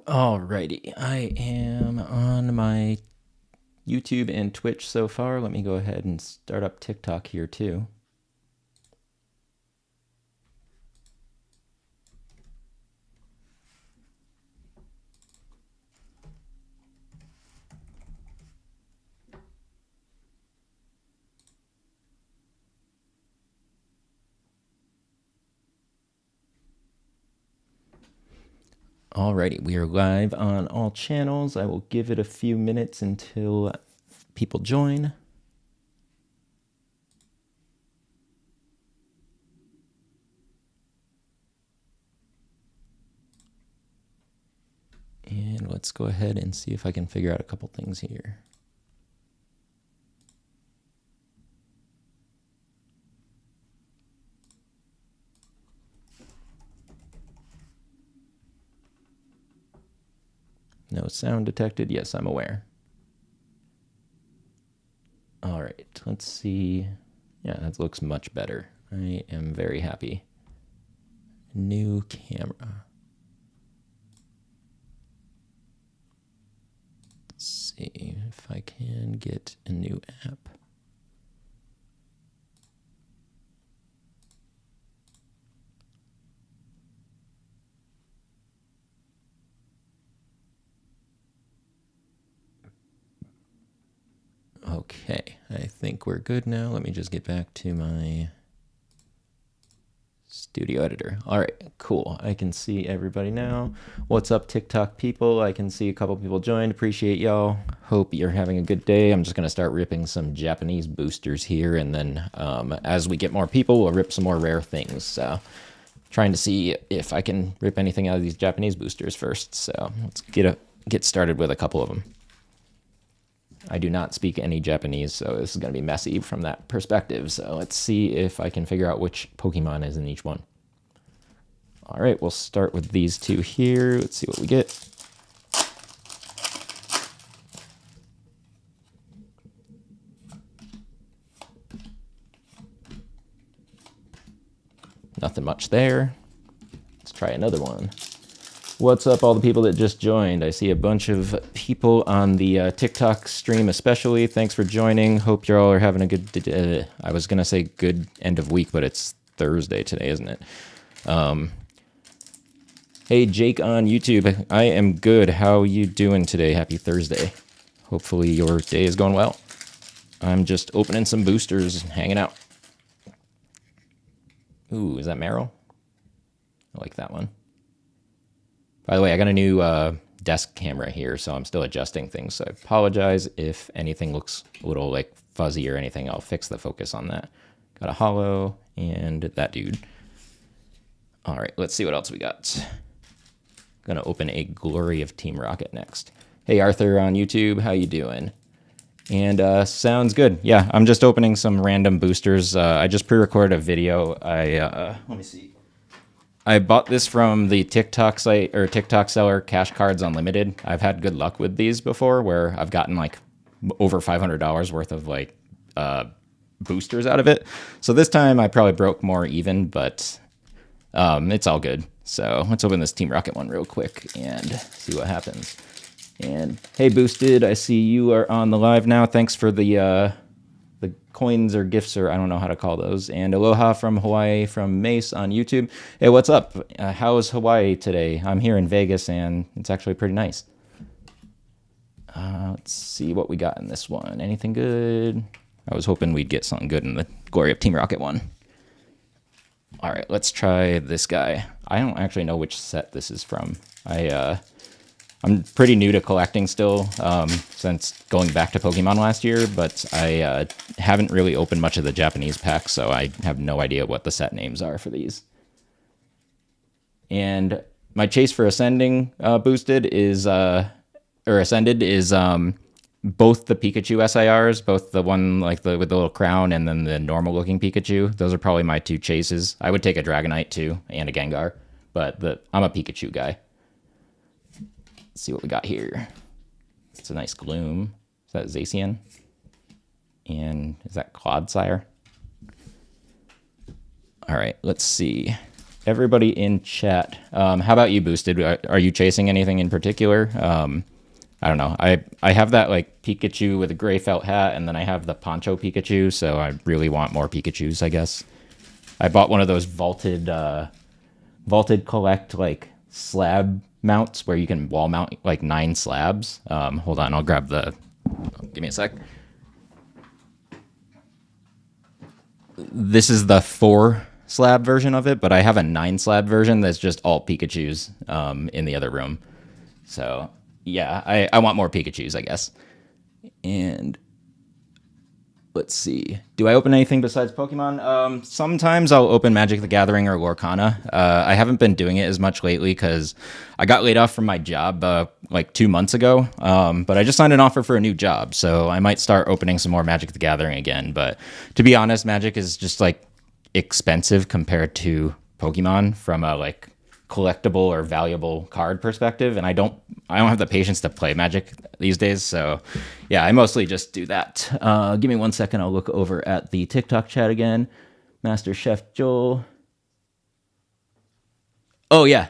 Alrighty, I am on my YouTube and Twitch so far. Let me go ahead and start up TikTok here too. Alrighty, we are live on all channels. I will give it a few minutes until people join. And let's go ahead and see if I can figure out a couple things here. No sound detected. Yes, I'm aware. All right, let's see. Yeah, that looks much better. I am very happy. New camera. Let's see if I can get a new app. Okay, I think we're good now. Let me just get back to my studio editor. All right, cool. I can see everybody now. What's up, TikTok people? I can see a couple people joined. Appreciate y'all. Hope you're having a good day. I'm just going to start ripping some Japanese boosters here, and then as we get more people, we'll rip some more rare things. So trying to see if I can rip anything out of these Japanese boosters first. So let's get started with a couple of them. I do not speak any Japanese, so this is going to be messy from that perspective. So let's see if I can figure out which Pokemon is in each one. All right, we'll start with these two here. Let's see what we get. Nothing much there. Let's try another one. What's up, all the people that just joined? I see a bunch of people on the TikTok stream especially. Thanks for joining. Hope you all are having a good, I was going to say good end of week, but it's Thursday today, isn't it? Hey, Jake on YouTube. I am good. How you doing today? Happy Thursday. Hopefully your day is going well. I'm just opening some boosters and hanging out. Ooh, is that Meryl? I like that one. By the way, I got a new desk camera here, so I'm still adjusting things. So I apologize if anything looks a little like fuzzy or anything. I'll fix the focus on that. Got a hollow and that dude. All right, let's see what else we got. Gonna open a Glory of Team Rocket next. Hey, Arthur on YouTube, how you doing? And sounds good. Yeah, I'm just opening some random boosters. I just pre-recorded a video. Let me see. I bought this from the TikTok site or TikTok seller Cash Cards Unlimited. I've had good luck with these before where I've gotten like over $500 worth of like boosters out of it. So this time I probably broke more even, but it's all good. So let's open this Team Rocket one real quick and see what happens. And hey, Boosted, I see you are on the live now. Thanks for the coins or gifts, or I don't know how to call those. And aloha from Hawaii from Mace on YouTube. Hey, what's up? How is Hawaii today? I'm here in Vegas, and it's actually pretty nice. Let's see what we got in this one. Anything good? I was hoping we'd get something good in the Glory of Team Rocket one. All right, let's try this guy. I don't actually know which set this is from. I'm pretty new to collecting still, since going back to Pokemon last year, but I haven't really opened much of the Japanese packs, so I have no idea what the set names are for these. And my chase for Ascending Boosted is, Ascended is both the Pikachu SIRs, both the one like with the little crown and then the normal looking Pikachu. Those are probably my two chases. I would take a Dragonite too and a Gengar, but I'm a Pikachu guy. Let's see what we got here. It's a nice Gloom. Is that Zacian? And is that Clodsire? All right, let's see. Everybody in chat, how about you, Boosted? Are you chasing anything in particular? I don't know. I have that like Pikachu with a gray felt hat, and then I have the Poncho Pikachu, so I really want more Pikachus, I guess. I bought one of those vaulted collect like slab mounts where you can wall mount like 9 slabs. Hold on, I'll grab the... Give me a sec. This is the 4 slab version of it, but I have a 9 slab version that's just all Pikachus in the other room. So yeah, I want more Pikachus, I guess. And let's see. Do I open anything besides Pokemon? Sometimes I'll open Magic the Gathering or Lorcana. I haven't been doing it as much lately because I got laid off from my job like 2 months ago. But I just signed an offer for a new job, so I might start opening some more Magic the Gathering again. But to be honest, Magic is just like expensive compared to Pokemon from a like collectible or valuable card perspective, and I don't have the patience to play Magic these days, so yeah, I mostly just do that. Give me 1 second, I'll look over at the TikTok chat again. Master Chef Joel. Oh yeah.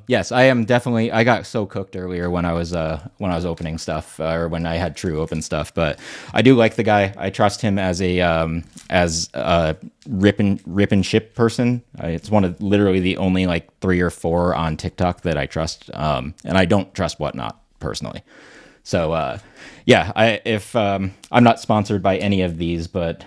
Yes, I am definitely. I got so cooked earlier when I was opening stuff, or when I had True open stuff. But I do like the guy. I trust him as a rip and ship person. It's one of literally the only like 3 or 4 on TikTok that I trust. And I don't trust Whatnot personally. So yeah, I'm not sponsored by any of these, but.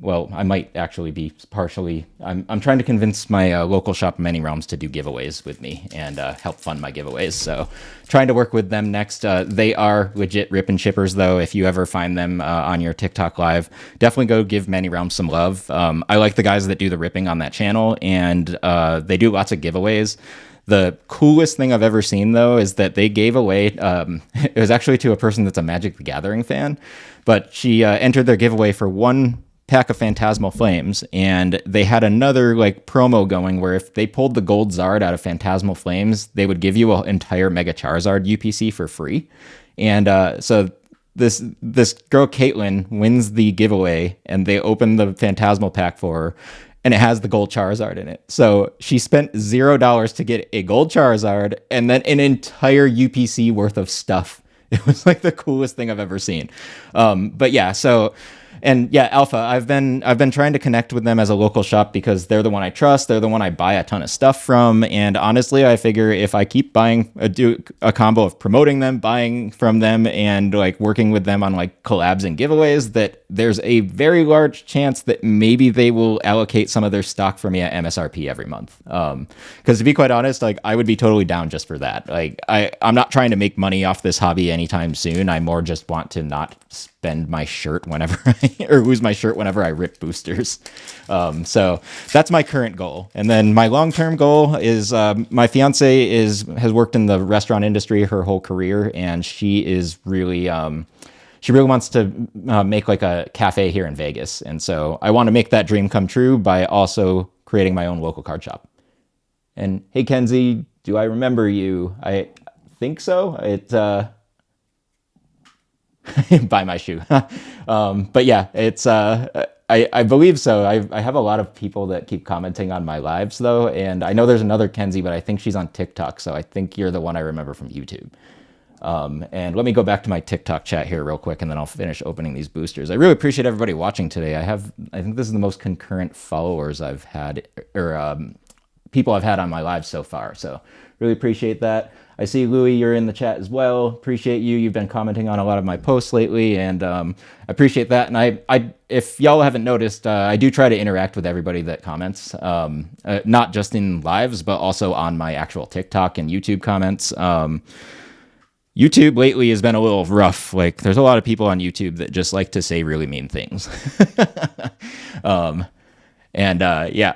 Well, I might actually be partially. I'm trying to convince my local shop, Many Realms, to do giveaways with me and help fund my giveaways. So, trying to work with them next. They are legit rip and shippers, though. If you ever find them on your TikTok live, definitely go give Many Realms some love. I like the guys that do the ripping on that channel, and they do lots of giveaways. The coolest thing I've ever seen, though, is that they gave away, it was actually to a person that's a Magic the Gathering fan, but she entered their giveaway for 1 pack of Phantasmal Flames, and they had another like promo going where if they pulled the gold Zard out of Phantasmal Flames, they would give you an entire Mega Charizard UPC for free. And so this girl Caitlin wins the giveaway, and they open the Phantasmal pack for her, and it has the gold Charizard in it. So she spent $0 to get a gold Charizard and then an entire UPC worth of stuff. It was like the coolest thing I've ever seen. But yeah, so. And yeah, Alpha, I've been trying to connect with them as a local shop because they're the one I trust. They're the one I buy a ton of stuff from. And honestly, I figure if I keep buying a combo of promoting them, buying from them, and like working with them on like collabs and giveaways, that there's a very large chance that maybe they will allocate some of their stock for me at MSRP every month. Because to be quite honest, like I would be totally down just for that. Like I'm not trying to make money off this hobby anytime soon. I more just want to not spend my shirt whenever or lose my shirt whenever I rip boosters. So that's my current goal. And then my long-term goal is my fiance has worked in the restaurant industry her whole career, and she really wants to make like a cafe here in Vegas. And so I want to make that dream come true by also creating my own local card shop. And hey, Kenzie, do I remember you? I think so. Buy my shoe. But yeah, it's I believe so. I have a lot of people that keep commenting on my lives though, and I know there's another Kenzie, but I think she's on TikTok, so I think you're the one I remember from YouTube. And let me go back to my TikTok chat here real quick, and then I'll finish opening these boosters. I really appreciate everybody watching today. I think this is the most concurrent followers I've had, or people I've had on my live so far. So really appreciate that. I see Louie, you're in the chat as well. Appreciate you. You've been commenting on a lot of my posts lately, and I appreciate that. And I if y'all haven't noticed, I do try to interact with everybody that comments, not just in lives, but also on my actual TikTok and YouTube comments. YouTube lately has been a little rough. Like, there's a lot of people on YouTube that just like to say really mean things. Yeah,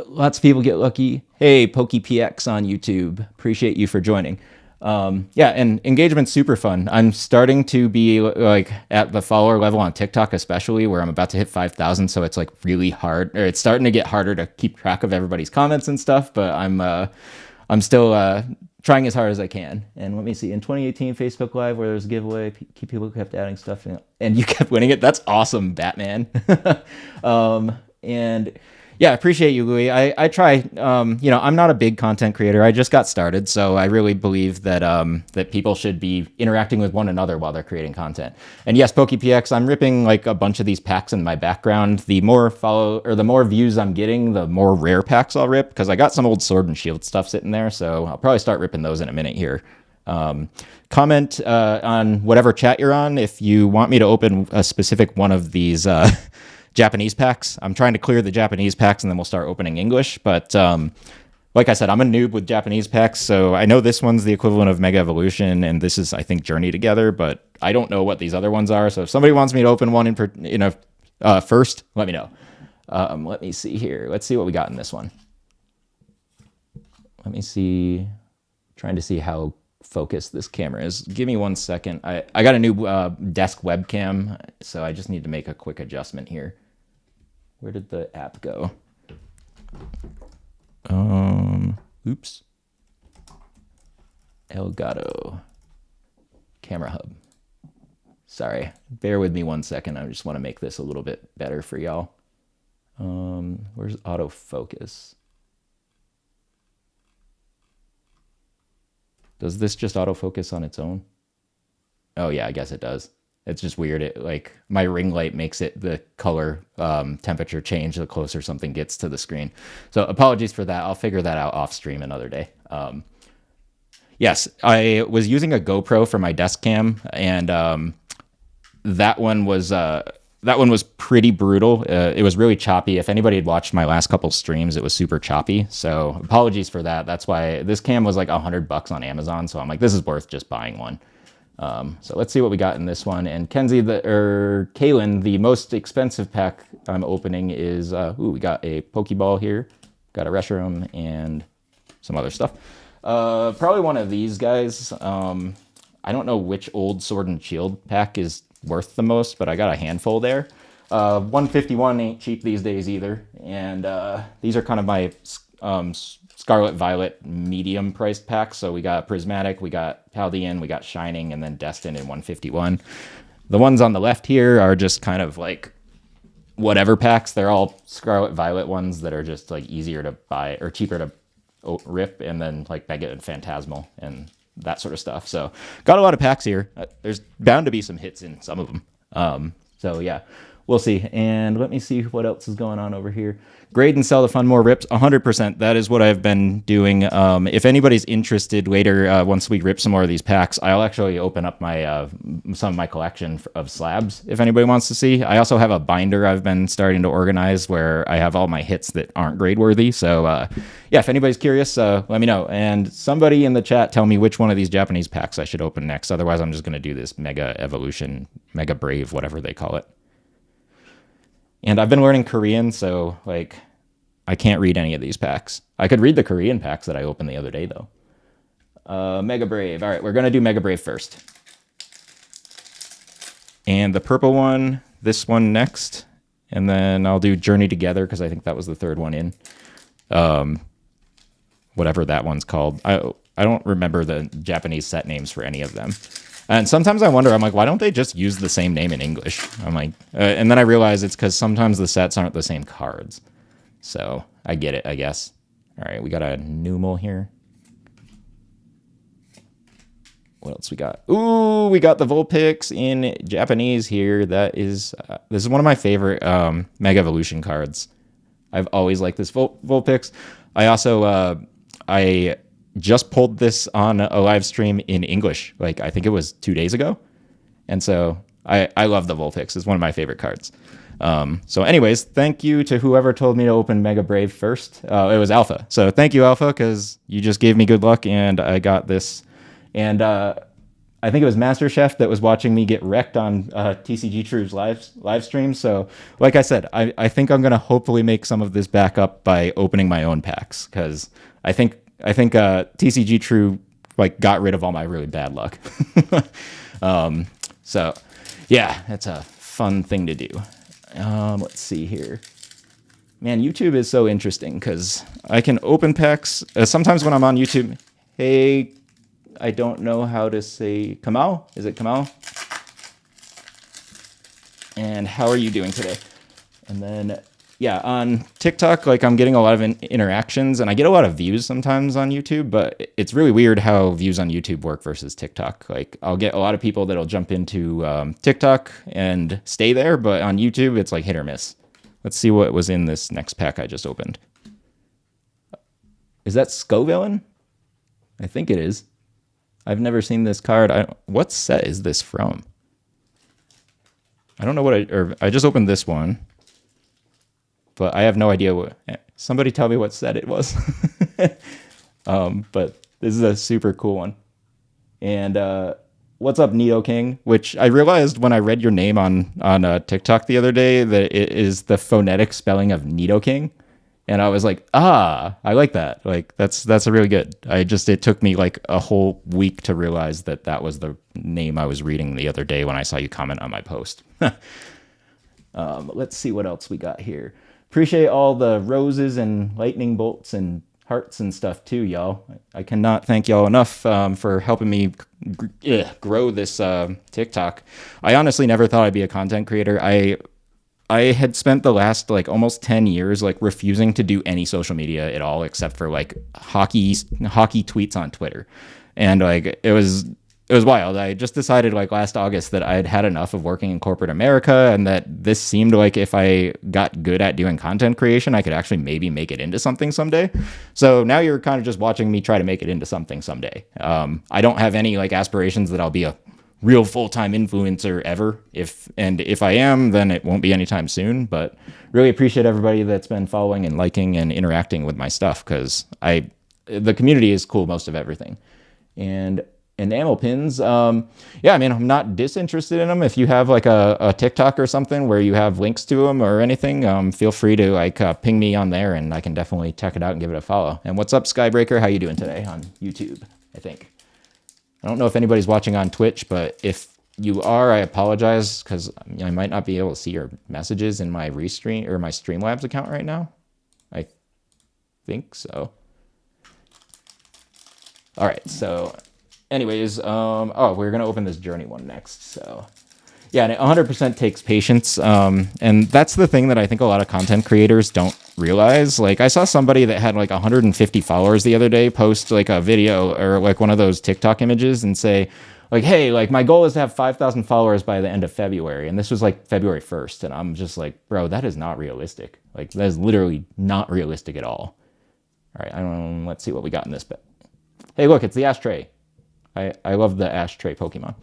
lots of people get lucky. Hey, PokePX on YouTube. Appreciate you for joining. Yeah, and engagement's super fun. I'm starting to be like at the follower level on TikTok, especially where I'm about to hit 5,000. So it's like really hard, or it's starting to get harder to keep track of everybody's comments and stuff. But I'm still trying as hard as I can. And let me see, in 2018 Facebook Live, where there was a giveaway, people kept adding stuff in, and you kept winning it. That's awesome, Batman. And yeah, I appreciate you, Louie. I try, I'm not a big content creator. I just got started, so I really believe that that people should be interacting with one another while they're creating content. And yes, PokePX, I'm ripping like a bunch of these packs in my background. The more the more views I'm getting, the more rare packs I'll rip, because I got some old Sword and Shield stuff sitting there, so I'll probably start ripping those in a minute here. Comment on whatever chat you're on if you want me to open a specific one of these Japanese packs. I'm trying to clear the Japanese packs, and then we'll start opening English. But like I said, I'm a noob with Japanese packs, so I know this one's the equivalent of Mega Evolution, and this is, I think, Journey Together, but I don't know what these other ones are. So if somebody wants me to open one first, let me know. Let me see here. Let's see what we got in this one. Let me see. Trying to see how focused this camera is. Give me 1 second. I got a new desk webcam, so I just need to make a quick adjustment here. Where did the app go? Oops. Elgato. Camera hub. Sorry. Bear with me 1 second. I just want to make this a little bit better for y'all. Where's autofocus? Does this just autofocus on its own? Oh yeah, I guess it does. It's just weird. It like my ring light makes it the color temperature change the closer something gets to the screen. So apologies for that. I'll figure that out off stream another day. Yes, I was using a GoPro for my desk cam, and that one was pretty brutal. It was really choppy. If anybody had watched my last couple streams, it was super choppy. So apologies for that. That's why this cam was like $100 on Amazon. So I'm like, this is worth just buying one. So let's see what we got in this one. And Kaylin, the most expensive pack I'm opening is, we got a Pokeball here, got a Reshiram, and some other stuff. Probably one of these guys. I don't know which old Sword and Shield pack is worth the most, but I got a handful there. 151 ain't cheap these days either. And these are kind of my Scarlet Violet medium priced packs. So we got Prismatic, we got Paldean, we got Shining, and then Destined in 151. The ones on the left here are just kind of like whatever packs. They're all Scarlet Violet ones that are just like easier to buy or cheaper to rip, and then like Mega and Phantasmal and that sort of stuff. So got a lot of packs here. There's bound to be some hits in some of them. So yeah, we'll see. And let me see what else is going on over here. Grade and sell to fund more rips. 100%. That is what I've been doing. If anybody's interested later, once we rip some more of these packs, I'll actually open up my some of my collection of slabs if anybody wants to see. I also have a binder I've been starting to organize where I have all my hits that aren't grade worthy. So yeah, if anybody's curious, let me know. And somebody in the chat tell me which one of these Japanese packs I should open next. Otherwise, I'm just going to do this Mega Evolution, Mega Brave, whatever they call it. And I've been learning Korean, so like I can't read any of these packs. I could read the Korean packs that I opened the other day, though. Mega Brave. All right, we're going to do Mega Brave first. And the purple one, this one next. And then I'll do Journey Together, because I think that was the third one in. Whatever that one's called. I don't remember the Japanese set names for any of them. And sometimes I wonder, I'm like, why don't they just use the same name in English? I'm like, and then I realize it's because sometimes the sets aren't the same cards. So I get it, I guess. All right, we got a Numel here. What else we got? Ooh, we got the Vulpix in Japanese here. This is one of my favorite Mega Evolution cards. I've always liked this Vulpix. I also I just pulled this on a live stream in English. Like I think it was 2 days ago, and so I love the Vulpix. It's one of my favorite cards. So anyways, thank you to whoever told me to open Mega Brave first. It was Alpha. So thank you, Alpha, because you just gave me good luck and I got this. And I think it was Master Chef that was watching me get wrecked on TCG True's live stream. So like I said, I think I'm going to hopefully make some of this back up by opening my own packs, because I think TCG True like got rid of all my really bad luck. So yeah, it's a fun thing to do. Let's see here. Man, YouTube is so interesting because I can open packs. Sometimes when I'm on YouTube, hey, I don't know how to say Kamal. Is it Kamal? And how are you doing today? And then, yeah, on TikTok, like I'm getting a lot of interactions and I get a lot of views sometimes on YouTube, but it's really weird how views on YouTube work versus TikTok. Like I'll get a lot of people that'll jump into TikTok and stay there, but on YouTube, it's like hit or miss. Let's see what was in this next pack I just opened. Is that Scovillain? I think it is. I've never seen this card. What set is this from? I don't know what I just opened this one, but I have no idea what. Somebody tell me what set it was. But this is a super cool one. And what's up, Nidoking? Which I realized when I read your name on TikTok the other day that it is the phonetic spelling of Nidoking. And I was like, I like that. Like that's a really good. It took me like a whole week to realize that was the name I was reading the other day when I saw you comment on my post. Let's see what else we got here. Appreciate all the roses and lightning bolts and hearts and stuff too, y'all. I cannot thank y'all enough for helping me grow this TikTok. I honestly never thought I'd be a content creator. I had spent the last like almost 10 years like refusing to do any social media at all except for like hockey tweets on Twitter. And like it was wild. I just decided like last August that I had had enough of working in corporate America and that this seemed like if I got good at doing content creation, I could actually maybe make it into something someday. So now you're kind of just watching me try to make it into something someday. I don't have any like aspirations that I'll be a real full-time influencer ever. If I am, then it won't be anytime soon, but really appreciate everybody that's been following and liking and interacting with my stuff, because the community is cool most of everything. And enamel pins, yeah, I mean, I'm not disinterested in them. If you have like a TikTok or something where you have links to them or anything, feel free to like ping me on there and I can definitely check it out and give it a follow. And what's up, Skybreaker? How you doing today on YouTube, I think? I don't know if anybody's watching on Twitch, but if you are, I apologize because I might not be able to see your messages in my Restream or my Streamlabs account right now. I think so. All right, so anyways, we're going to open this Journey one next. So yeah, and it 100% takes patience. And that's the thing that I think a lot of content creators don't realize. Like I saw somebody that had like 150 followers the other day post like a video or like one of those TikTok images and say like, hey, like my goal is to have 5,000 followers by the end of February. And this was like February 1st. And I'm just like, bro, that is not realistic. Like that is literally not realistic at all. All right, let's see what we got in this bit. Hey, look, it's the ashtray. I love the ashtray Pokemon.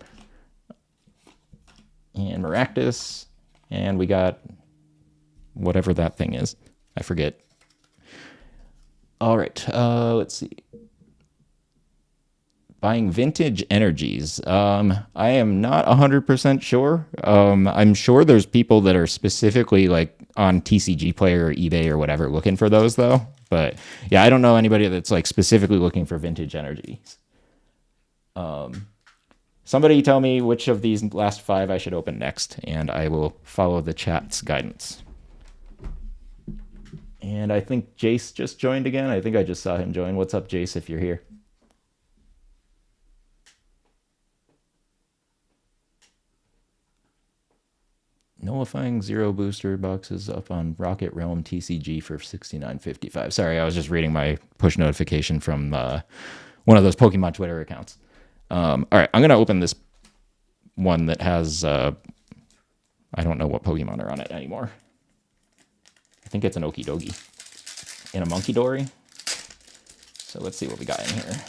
And Maractus, and we got whatever that thing is. I forget. All right, let's see. Buying vintage energies. I am not 100% sure. I'm sure there's people that are specifically like on TCG Player or eBay or whatever looking for those though. But yeah, I don't know anybody that's like specifically looking for vintage energies. Somebody tell me which of these last 5 I should open next, and I will follow the chat's guidance. And I think Jace just joined again. I think I just saw him join. What's up, Jace, if you're here? Nullifying 0 booster boxes up on Rocket Realm TCG for $69.55. Sorry, I was just reading my push notification from one of those Pokemon Twitter accounts. All right, I'm going to open this one that has, I don't know what Pokemon are on it anymore. I think it's an Okidogi and a Monkey Dory. So let's see what we got in here.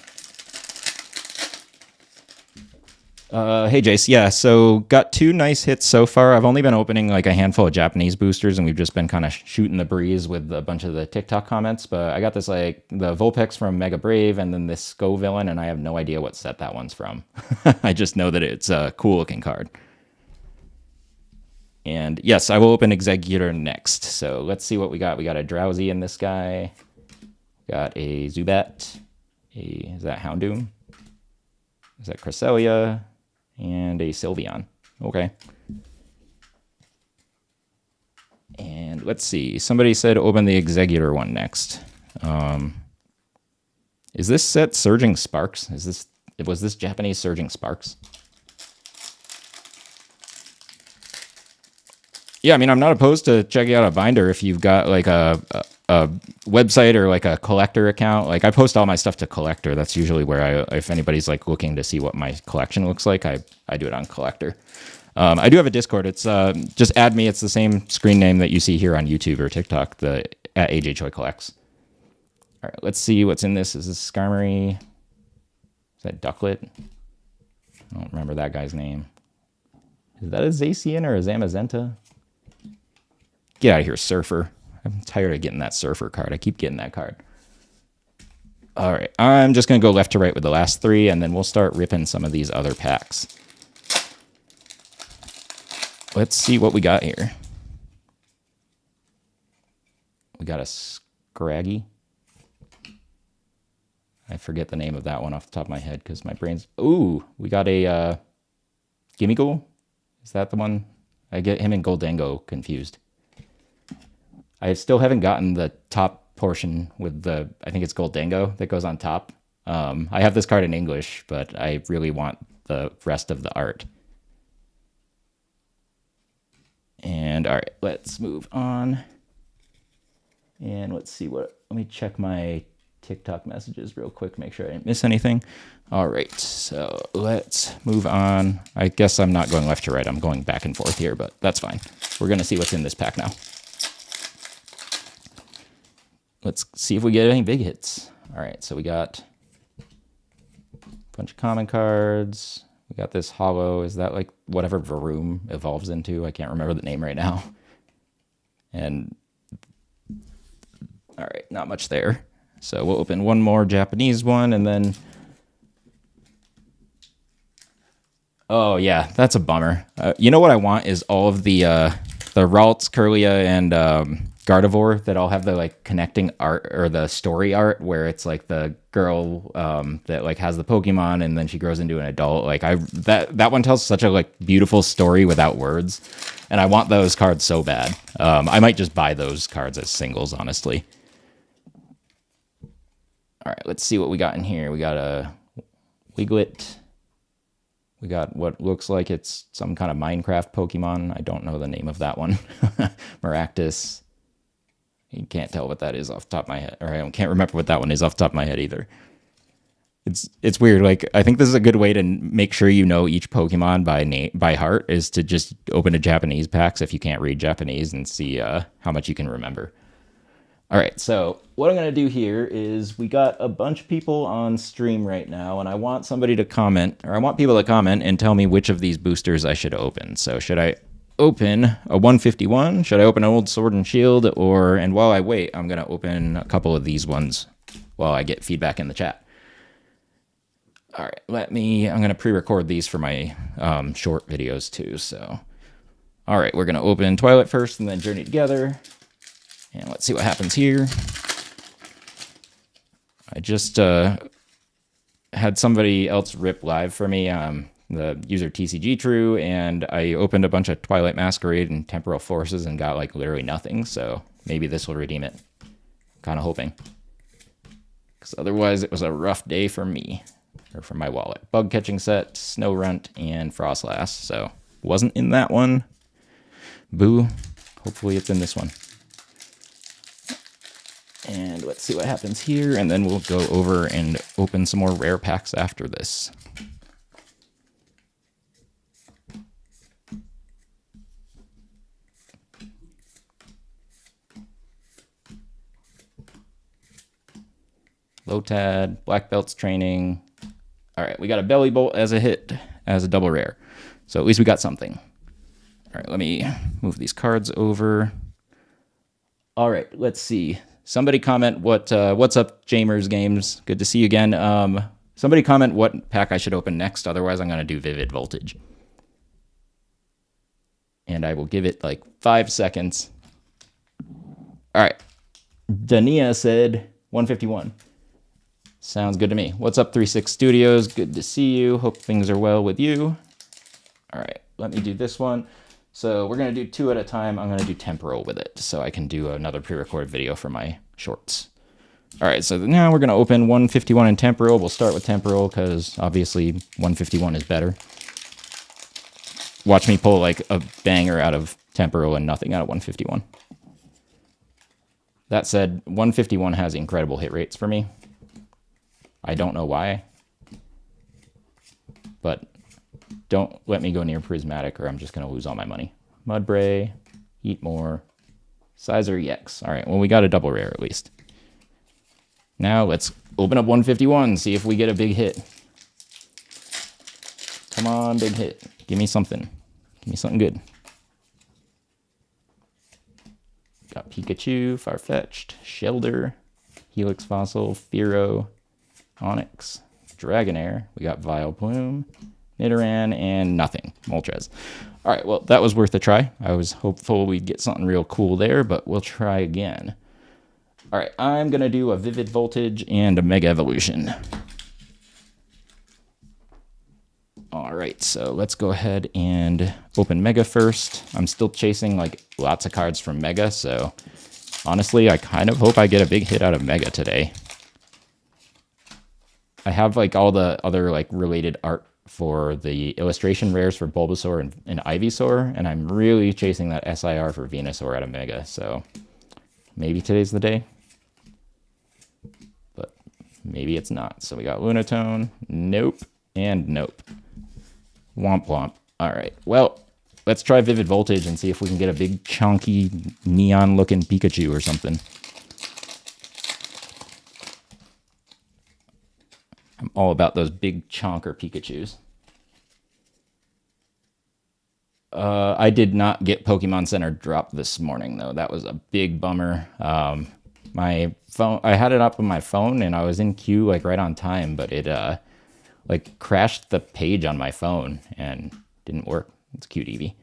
Hey Jace, yeah, so got 2 nice hits so far. I've only been opening like a handful of Japanese boosters, and we've just been kind of shooting the breeze with a bunch of the TikTok comments, but I got this like the Vulpix from Mega Brave and then this Scovillain, and I have no idea what set that one's from. I just know that it's a cool looking card. And yes, I will open Executor next. So let's see what we got. We got a Drowsy in this guy. Got a Zubat. Is that Houndoom? Is that Cresselia? And a Sylveon. Okay. And let's see. Somebody said open the Executor one next. Is this set Surging Sparks? Was this Japanese Surging Sparks? Yeah, I mean, I'm not opposed to checking out a binder if you've got like a website or like a collector account. Like I post all my stuff to collector. That's usually where if anybody's like looking to see what my collection looks like, I do it on collector. I do have a Discord. It's just add me. It's the same screen name that you see here on YouTube or TikTok, at AJ Choi Collects. All right, let's see what's in this. Is this Skarmory? Is that Ducklet? I don't remember that guy's name. Is that a Zacian or a Zamazenta? Get out of here, Surfer. I'm tired of getting that Surfer card. I keep getting that card. All right, I'm just going to go left to right with the last 3, and then we'll start ripping some of these other packs. Let's see what we got here. We got a Scraggy. I forget the name of that one off the top of my head because my brain's... Ooh, we got a Gimmighoul. Is that the one? I get him and Goldango confused. I still haven't gotten the top portion with the, I think it's Goldango that goes on top. I have this card in English, but I really want the rest of the art. And all right, let's move on. And let's see let me check my TikTok messages real quick, make sure I didn't miss anything. All right, so let's move on. I guess I'm not going left to right. I'm going back and forth here, but that's fine. We're going to see what's in this pack now. Let's see if we get any big hits. All right, so we got a bunch of common cards. We got this holo. Is that like whatever Varoom evolves into? I can't remember the name right now. And all right, not much there. So we'll open one more Japanese one, and then... Oh, yeah, that's a bummer. You know what I want is all of the Ralts, Kirlia, and Gardevoir that all have the like connecting art or the story art where it's like the girl that like has the Pokemon and then she grows into an adult. Like that one tells such a like beautiful story without words, and I want those cards so bad. I might just buy those cards as singles, honestly. All right, let's see what we got in here. We got a Wiglet. We got what looks like it's some kind of Minecraft Pokemon. I don't know the name of that one. Maractus. You can't tell what that is off the top of my head. Or I can't remember what that one is off the top of my head either. It's weird. Like, I think this is a good way to make sure you know each Pokemon by heart is to just open a Japanese packs if you can't read Japanese and see how much you can remember. All right, so what I'm going to do here is we got a bunch of people on stream right now, and I want somebody to comment, or I want people to comment and tell me which of these boosters I should open. So should I open a 151? Should I open an old Sword and Shield? And while I wait, I'm going to open a couple of these ones while I get feedback in the chat. All right, I'm going to pre-record these for my short videos too. So, all right, we're going to open Twilight first and then Journey Together. And let's see what happens here. I just had somebody else rip live for me, the user TCG True, and I opened a bunch of Twilight Masquerade and Temporal Forces and got like literally nothing. So maybe this will redeem it. Kind of hoping. Because otherwise it was a rough day for me, or for my wallet. Bug Catching Set, Snow Runt, and Frostlass. So wasn't in that one. Boo. Hopefully it's in this one. And let's see what happens here, and then we'll go over and open some more rare packs after this. Lotad, Black Belts training. All right, we got a Belly Bolt as a hit, as a double rare. So at least we got something. All right, let me move these cards over. All right, let's see. Somebody comment what's up, Jamers Games. Good to see you again. Somebody comment what pack I should open next. Otherwise, I'm going to do Vivid Voltage. And I will give it like 5 seconds. All right. Dania said 151. Sounds good to me. What's up, 36 Studios? Good to see you. Hope things are well with you. All right, let me do this one. So we're going to do 2 at a time. I'm going to do Temporal with it so I can do another pre-recorded video for my shorts. All right, so now we're going to open 151 in Temporal. We'll start with Temporal because obviously 151 is better. Watch me pull like a banger out of Temporal and nothing out of 151. That said, 151 has incredible hit rates for me. I don't know why, but don't let me go near Prismatic or I'm just going to lose all my money. Mudbray, Eat More, Sizer EX. All right, well, we got a double rare at least. Now let's open up 151, see if we get a big hit. Come on, big hit. Give me something. Give me something good. Got Pikachu, Farfetch'd, Shelder, Helix Fossil, Fearow, Onyx, Dragonair. We got Vileplume, Nidoran, and nothing. Moltres. All right, well, that was worth a try. I was hopeful we'd get something real cool there, but we'll try again. All right, I'm going to do a Vivid Voltage and a Mega Evolution. All right, so let's go ahead and open Mega first. I'm still chasing like lots of cards from Mega, so honestly, I kind of hope I get a big hit out of Mega today. I have like all the other like related art for the illustration rares for Bulbasaur and Ivysaur, and I'm really chasing that SIR for Venusaur out of Mega, so maybe today's the day. But maybe it's not. So we got Lunatone, nope, and nope. Womp womp. All right, well, let's try Vivid Voltage and see if we can get a big chunky neon looking Pikachu or something. I'm all about those big chonker Pikachus. I did not get Pokemon Center drop this morning, though. That was a big bummer. My phone, I had it up on my phone, and I was in queue like right on time, but it like crashed the page on my phone and didn't work. It's cute, Eevee.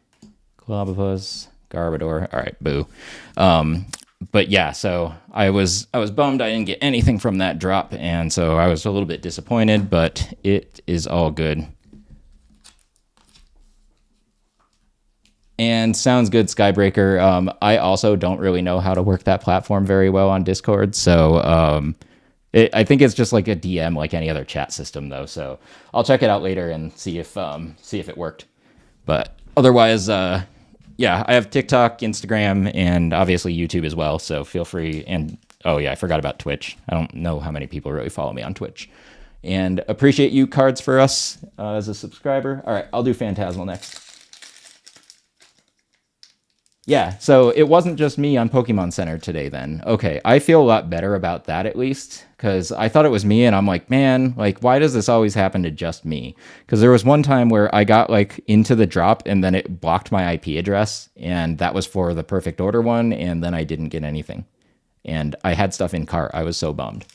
Clobopus, Garbodor. All right, boo. But yeah, so I was bummed I didn't get anything from that drop, and so I was a little bit disappointed, but it is all good. And sounds good, Skybreaker. I also don't really know how to work that platform very well on Discord, so I think it's just like a DM like any other chat system, though. So I'll check it out later and see if it worked. But otherwise, yeah, I have TikTok, Instagram, and obviously YouTube as well. So feel free. And oh yeah, I forgot about Twitch. I don't know how many people really follow me on Twitch. And appreciate you, Cards for Us, as a subscriber. All right, I'll do Phantasmal next. Yeah, so it wasn't just me on Pokemon Center today then. Okay, I feel a lot better about that at least, because I thought it was me, and I'm like, man, like, why does this always happen to just me? Because there was one time where I got, like, into the drop, and then it blocked my IP address, and that was for the Perfect Order one, and then I didn't get anything. And I had stuff in cart. I was so bummed.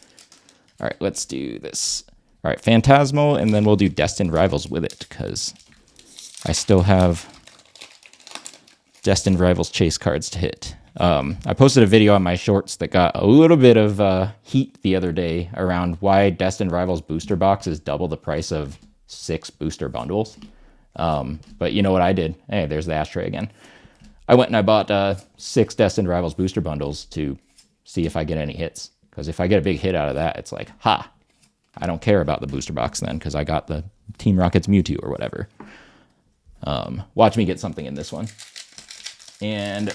All right, let's do this. All right, Phantasmal, and then we'll do Destined Rivals with it, because I still have Destined Rivals chase cards to hit. I posted a video on my shorts that got a little bit of heat the other day around why Destined Rivals booster box is double the price of 6 booster bundles. But you know what I did? Hey, there's the ashtray again. I went and I bought 6 Destined Rivals booster bundles to see if I get any hits. Because if I get a big hit out of that, it's like, ha! I don't care about the booster box then, because I got the Team Rocket's Mewtwo or whatever. Watch me get something in this one. And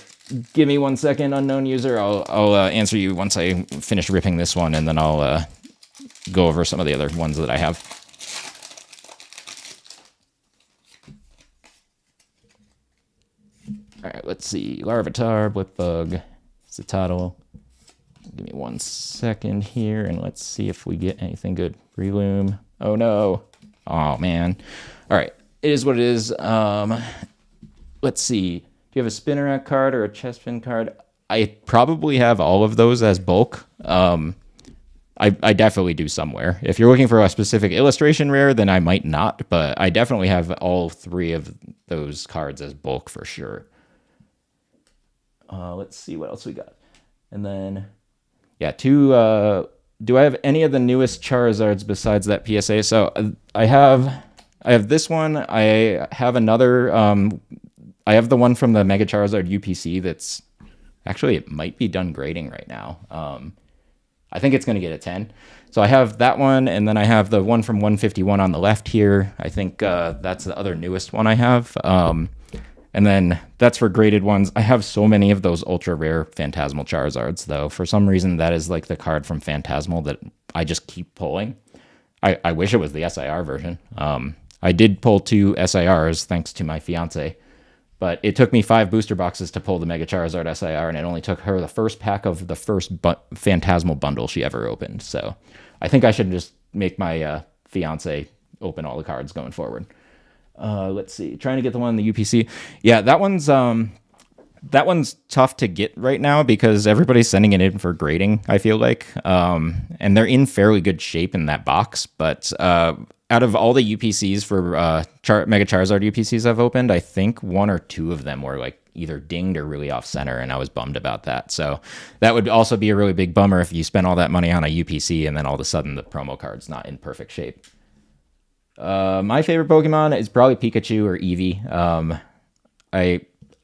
give me 1 second, unknown user. I'll answer you once I finish ripping this one, and then I'll go over some of the other ones that I have. All right, let's see. Larvitar, Blipbug, Citadel, Give me 1 second here, and let's see if we get anything good. Reloom. Oh, no. Oh, man. All right. It is what it is. Let's see. Do you have a Spinnerack card or a Chespin card? I probably have all of those as bulk. I definitely do somewhere. If you're looking for a specific illustration rare, then I might not, but I definitely have all 3 of those cards as bulk for sure. Let's see what else we got. And then, yeah, do I have any of the newest Charizards besides that PSA? So I have this one. I have another. I have the one from the Mega Charizard UPC that's actually, it might be done grading right now. I think it's going to get a 10. So I have that one, and then I have the one from 151 on the left here. I think that's the other newest one I have. And then that's for graded ones. I have so many of those ultra rare Phantasmal Charizards, though. For some reason, that is like the card from Phantasmal that I just keep pulling. I wish it was the SIR version. I did pull 2 SIRs thanks to my fiance, but it took me 5 booster boxes to pull the Mega Charizard SIR, and it only took her the first pack of the first Phantasmal bundle she ever opened. So I think I should just make my fiance open all the cards going forward. Let's see. Trying to get the one in the UPC. Yeah, that one's tough to get right now because everybody's sending it in for grading, I feel like. And they're in fairly good shape in that box. But out of all the UPCs for Mega Charizard UPCs I've opened, I think 1 or 2 of them were like either dinged or really off center, and I was bummed about that. So that would also be a really big bummer if you spend all that money on a UPC and then all of a sudden the promo card's not in perfect shape. My favorite Pokemon is probably Pikachu or Eevee. I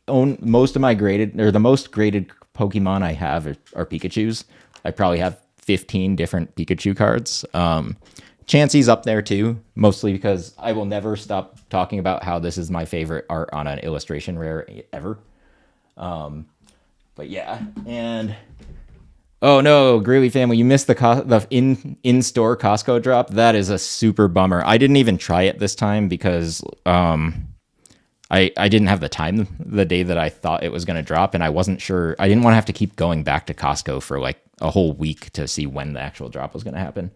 own most of my the most graded Pokemon I have are Pikachus. I probably have 15 different Pikachu cards. Chansey's up there too, mostly because I will never stop talking about how this is my favorite art on an illustration rare ever. But yeah, and oh no, Greeley family, you missed the in-store Costco drop. That is a super bummer. I didn't even try it this time because I didn't have the time the day that I thought it was going to drop, and I wasn't sure. I didn't want to have to keep going back to Costco for like a whole week to see when the actual drop was going to happen.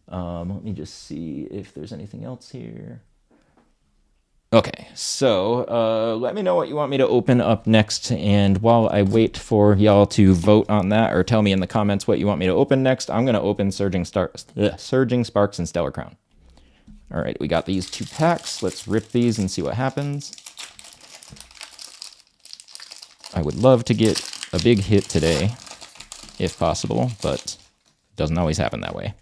Let me just see if there's anything else here. Okay, so let me know what you want me to open up next, and while I wait for y'all to vote on that or tell me in the comments what you want me to open next, I'm going to open Surging Sparks and Stellar Crown. All right, we got these 2 packs. Let's rip these and see what happens. I would love to get a big hit today, if possible, but it doesn't always happen that way.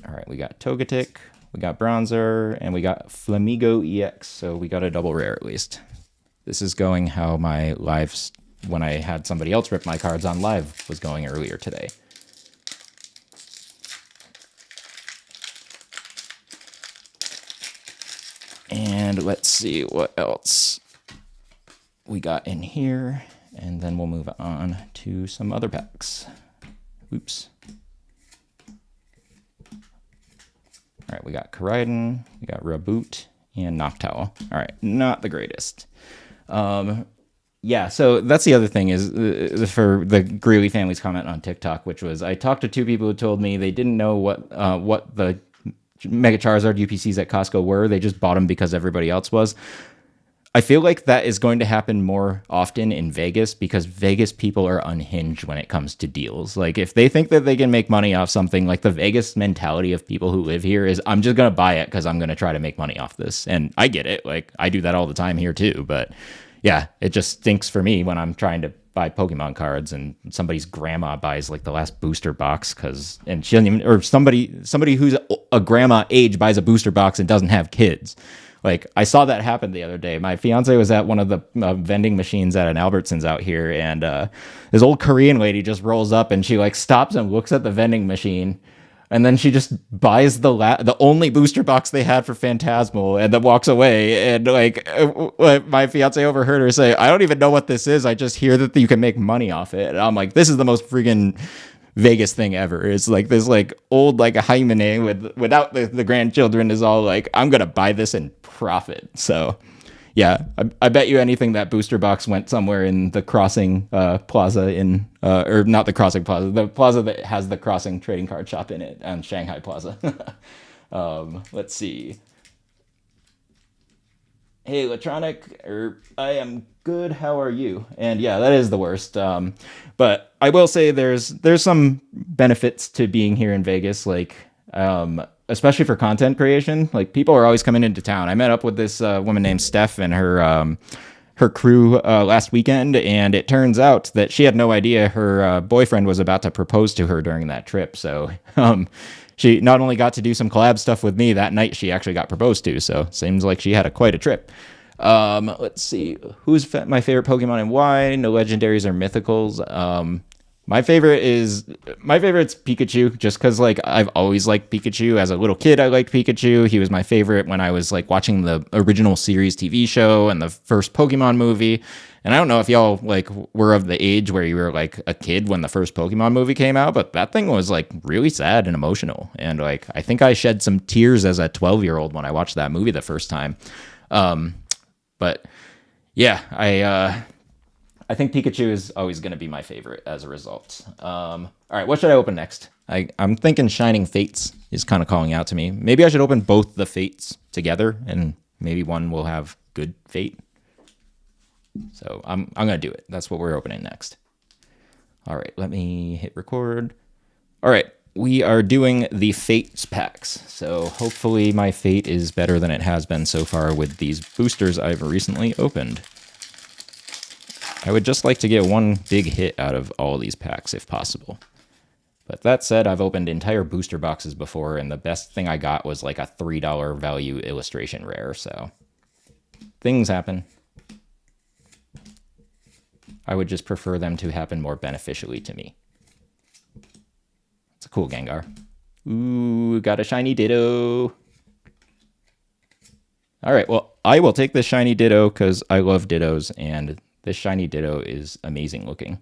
All right, we got Togetic, we got Bronzer, and we got Flamigo EX, so we got a double rare at least. This is going how my lives, when I had somebody else rip my cards on live, was going earlier today. And let's see what else we got in here, and then we'll move on to some other packs. Oops. All right, we got Koraidon, we got Raboot, and Noctowl. All right, not the greatest. Yeah, so that's the other thing is for the Greeley family's comment on TikTok, which was I talked to 2 people who told me they didn't know what the Mega Charizard UPCs at Costco were. They just bought them because everybody else was. I feel like that is going to happen more often in Vegas because Vegas people are unhinged when it comes to deals. Like if they think that they can make money off something, like the Vegas mentality of people who live here is I'm just going to buy it because I'm going to try to make money off this. And I get it. Like I do that all the time here too. But yeah, it just stinks for me when I'm trying to buy Pokemon cards and somebody's grandma buys like the last booster box and she doesn't even, or somebody who's a grandma age buys a booster box and doesn't have kids. Like, I saw that happen the other day. My fiance was at one of the vending machines at an Albertsons out here, and this old Korean lady just rolls up, and she, like, stops and looks at the vending machine, and then she just buys the only booster box they had for Phantasmal, and then walks away, and, like, my fiance overheard her say, I don't even know what this is, I just hear that you can make money off it, and I'm like, this is the most freaking Vegas thing ever. It's like this like old like a hymen without the grandchildren is all like, I'm gonna buy this and profit. So yeah, I bet you anything that booster box went somewhere in the Crossing Plaza in or not the Crossing Plaza, the plaza that has the Crossing trading card shop in it on Shanghai Plaza. Let's see. Hey, Electronic, I am good. How are you? And yeah, that is the worst. But I will say there's some benefits to being here in Vegas, like especially for content creation. Like people are always coming into town. I met up with this woman named Steph and her crew last weekend, and it turns out that she had no idea her boyfriend was about to propose to her during that trip. So she not only got to do some collab stuff with me that night, she actually got proposed to. So seems like she had quite a trip. Let's see. Who's my favorite Pokemon and why? No legendaries or mythicals. My favorite's Pikachu, just because like I've always liked Pikachu. As a little kid, I liked Pikachu. He was my favorite when I was like watching the original series TV show and the first Pokemon movie. And I don't know if y'all like were of the age where you were like a kid when the first Pokemon movie came out, but that thing was like really sad and emotional. And like I think I shed some tears as a 12-year-old when I watched that movie the first time. But yeah, I think Pikachu is always going to be my favorite as a result. All right, what should I open next? I'm thinking Shining Fates is kind of calling out to me. Maybe I should open both the Fates together, and maybe one will have good fate. So I'm going to do it. That's what we're opening next. All right, let me hit record. All right, we are doing the Fates packs. So hopefully my fate is better than it has been so far with these boosters I've recently opened. I would just like to get one big hit out of all of these packs if possible. But that said, I've opened entire booster boxes before, and the best thing I got was like a $3 value illustration rare, so things happen. I would just prefer them to happen more beneficially to me. It's a cool Gengar. Ooh, got a shiny Ditto. All right, well, I will take this shiny Ditto because I love Dittos, and this shiny Ditto is amazing looking.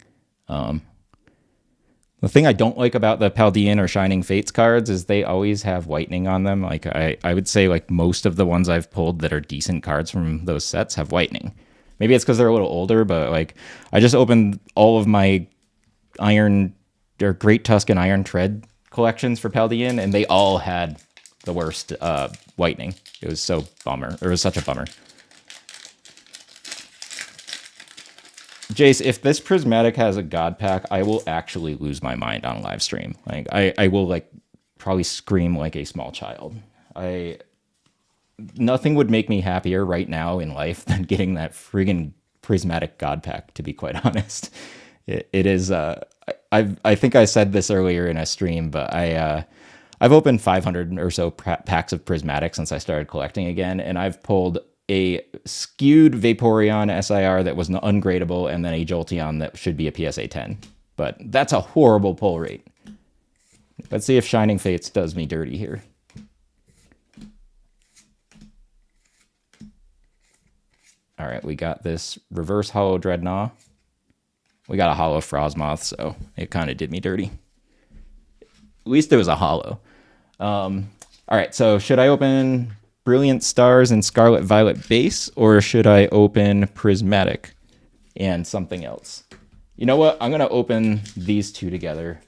The thing I don't like about the Paldean or Shining Fates cards is they always have whitening on them. Like I would say like most of the ones I've pulled that are decent cards from those sets have whitening. Maybe it's because they're a little older, but like I just opened all of my Iron or Great Tusk and Iron Tread collections for Paldean, and they all had the worst whitening. It was so bummer. It was such a bummer. Jace, if this Prismatic has a God Pack, I will actually lose my mind on live stream. Like I will like probably scream like a small child. Nothing would make me happier right now in life than getting that friggin' Prismatic God Pack, to be quite honest. It is I think I said this earlier in a stream, but I've opened 500 or so packs of Prismatic since I started collecting again, and I've pulled a skewed Vaporeon SIR that was ungradable, and then a Jolteon that should be a PSA 10. But that's a horrible pull rate. Let's see if Shining Fates does me dirty here. All right, we got this reverse Hollow Dreadnought. We got a Hollow Frostmoth, so it kind of did me dirty. At least it was a Hollow. All right, so should I open Brilliant Stars and Scarlet Violet base, or should I open Prismatic and something else? You know what? I'm going to open these two together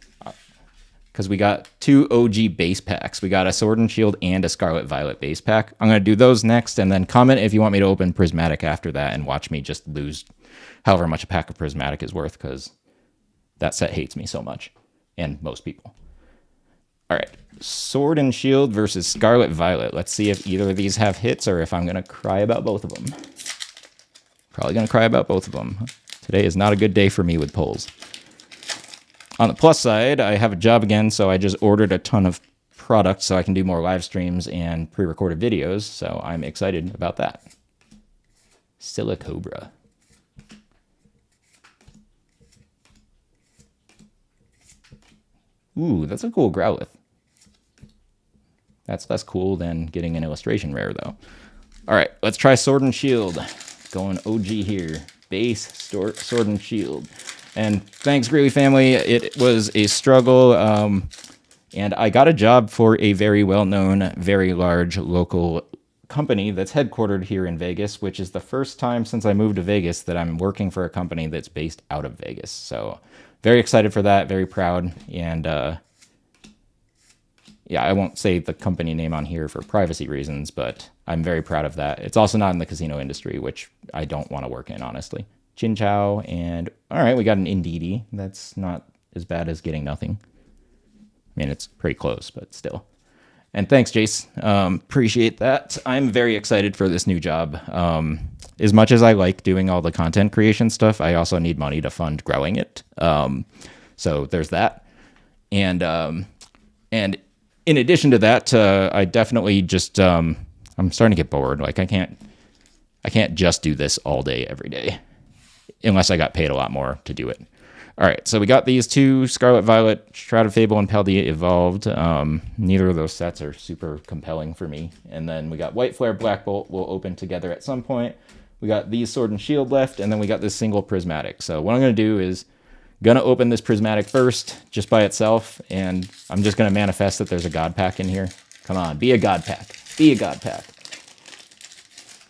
because we got two OG base packs. We got a Sword and Shield and a Scarlet Violet base pack. I'm going to do those next, and then comment if you want me to open Prismatic after that and watch me just lose however much a pack of Prismatic is worth, because that set hates me so much, and most people. All right, Sword and Shield versus Scarlet Violet. Let's see if either of these have hits or if I'm going to cry about both of them. Probably going to cry about both of them. Today is not a good day for me with pulls. On the plus side, I have a job again, so I just ordered a ton of product so I can do more live streams and pre-recorded videos, so I'm excited about that. Silicobra. Ooh, that's a cool Growlithe. That's less cool than getting an illustration rare, though. All right, let's try Sword and Shield. Going OG here. Base, Sword and Shield. And thanks, Greeley family. It was a struggle, and I got a job for a very well-known, very large local company that's headquartered here in Vegas, which is the first time since I moved to Vegas that I'm working for a company that's based out of Vegas. So very excited for that, very proud. And yeah, I won't say the company name on here for privacy reasons, but I'm very proud of that. It's also not in the casino industry, which I don't want to work in, honestly. Chin Chow, and all right, we got an Indeedee. That's not as bad as getting nothing. I mean, it's pretty close, but still. And thanks, Jace. Appreciate that. I'm very excited for this new job. As much as I like doing all the content creation stuff, I also need money to fund growing it. So there's that. And in addition to that, I definitely just I'm starting to get bored. Like I can't just do this all day every day, unless I got paid a lot more to do it. All right, so we got these two, Scarlet Violet, Shrouded Fable, and Paldea Evolved. Neither of those sets are super compelling for me. And then we got White Flare, Black Bolt will open together at some point. We got these Sword and Shield left, and then we got this single Prismatic. So what I'm going to do is gonna open this Prismatic first, just by itself, and I'm just going to manifest that there's a God Pack in here. Come on, be a God Pack. Be a God Pack.